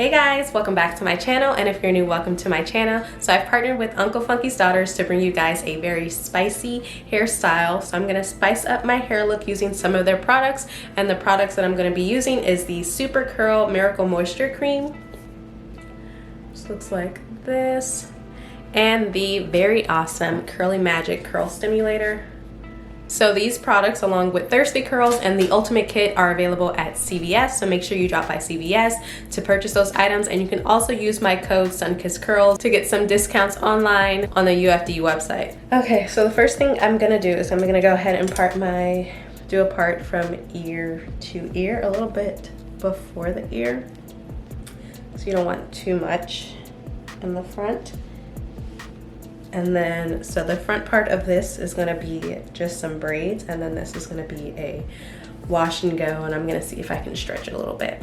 Hey guys, welcome back to my channel, and if you're new, welcome to my channel. So I've partnered with Uncle Funky's Daughters to bring you guys a very spicy hairstyle. So I'm gonna spice up my hair look using some of their products, and the products that I'm gonna be using is the Super Curl Miracle Moisture Cream. This looks like this. And the very awesome Curly Magic Curl Stimulator. So these products, along with Thirsty Curls and the Ultimate Kit, are available at CVS, so make sure you drop by CVS to purchase those items, and you can also use my code SUNKISSCURLS to get some discounts online on the UFDU website. Okay, so the first thing I'm gonna do is I'm gonna go ahead and do a part from ear to ear, a little bit before the ear, so you don't want too much in the front. And then, so the front part of this is gonna be just some braids, and then this is gonna be a wash and go, and I'm gonna see if I can stretch it a little bit.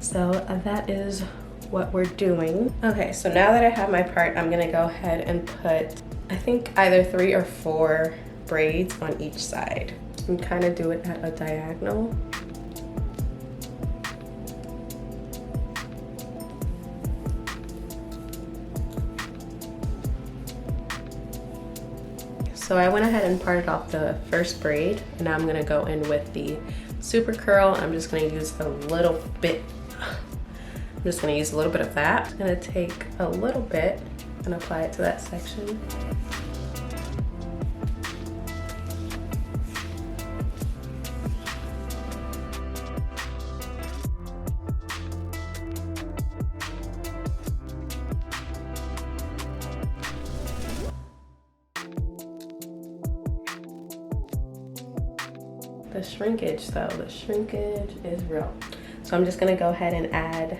So that is what we're doing. Okay, so now that I have my part, I'm gonna go ahead and put, I think either 3 or 4 braids on each side, and kind of do it at a diagonal. So I went ahead and parted off the first braid, and now I'm gonna go in with the Super Curl. I'm just gonna use a little bit. I'm just gonna use a little bit of that. I'm gonna take a little bit and apply it to that section. The shrinkage though, the shrinkage is real. So I'm just gonna go ahead and add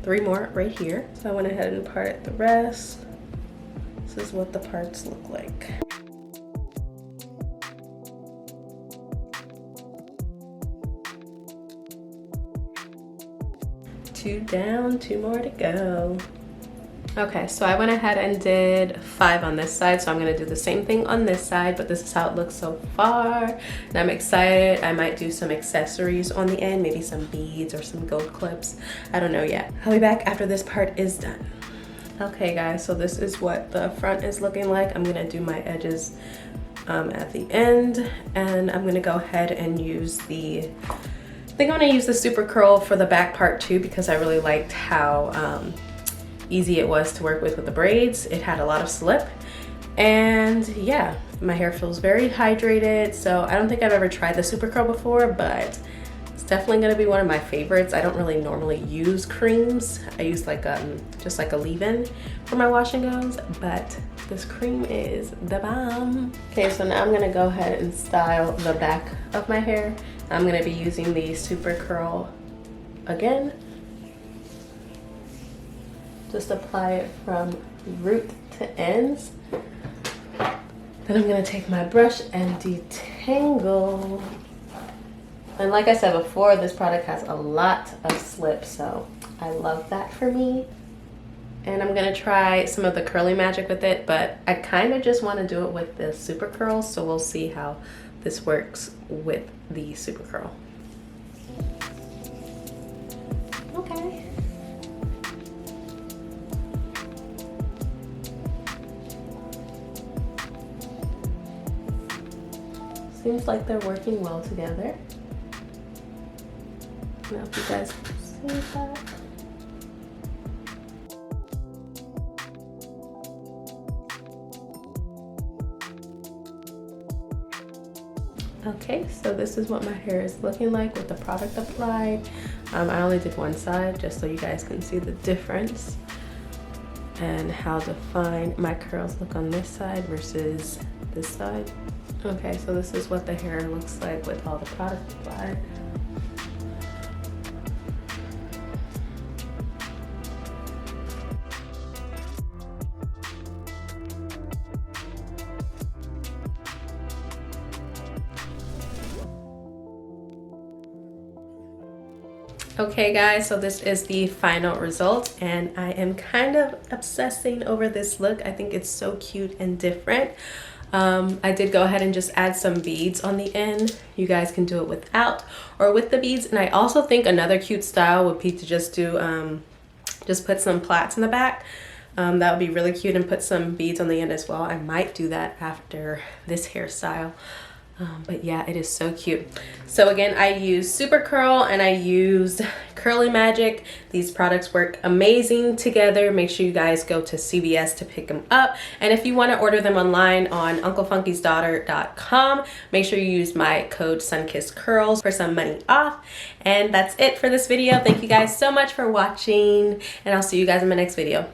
3 more right here. So I went ahead and parted the rest. This is what the parts look like. Two down, 2 more to go. Okay, so I went ahead and did 5 on this side, so I'm gonna do the same thing on this side, but this is how it looks so far, and I'm excited. I might do some accessories on the end, maybe some beads or some gold clips. I don't know yet. I'll be back after this part is done. Okay guys, so this is what the front is looking like. I'm gonna do my edges at the end, and I'm gonna go ahead and use I think I'm gonna use the Super Curl for the back part too, because I really liked how easy it was to work with the braids. It had a lot of slip, and yeah, my hair feels very hydrated. So I don't think I've ever tried the Super Curl before, but it's definitely gonna be one of my favorites. I don't really normally use creams. I use like just like a leave-in for my wash and goes, but this cream is the bomb. Okay, so now I'm gonna go ahead and style the back of my hair. I'm gonna be using the Super Curl again. Just apply it from root to ends. Then I'm gonna take my brush and detangle. And like I said before, this product has a lot of slip, so I love that for me. And I'm gonna try some of the Curly Magic with it, but I kind of just wanna do it with the Super Curl, so we'll see how this works with the Super Curl. Okay. Seems like they're working well together. I don't know if you guys can see that. Okay, so this is what my hair is looking like with the product applied. I only did one side just so you guys can see the difference and how defined my curls look on this side versus this side. Okay, so this is what the hair looks like with all the product applied. Okay guys, so this is the final result, and I am kind of obsessing over this look. I think it's so cute and different. I did go ahead and just add some beads on the end. You guys can do it without or with the beads. And I also think another cute style would be to just do Just put some plaits in the back. That would be really cute, and put some beads on the end as well. I might do that after this hairstyle. But yeah, it is so cute. So again, I use Super Curl and I used Curly Magic. These products work amazing together. Make sure you guys go to CVS to pick them up. And if you want to order them online on unclefunkysdaughter.com, make sure you use my code SUNKISSCurls for some money off. And that's it for this video. Thank you guys so much for watching, and I'll see you guys in my next video.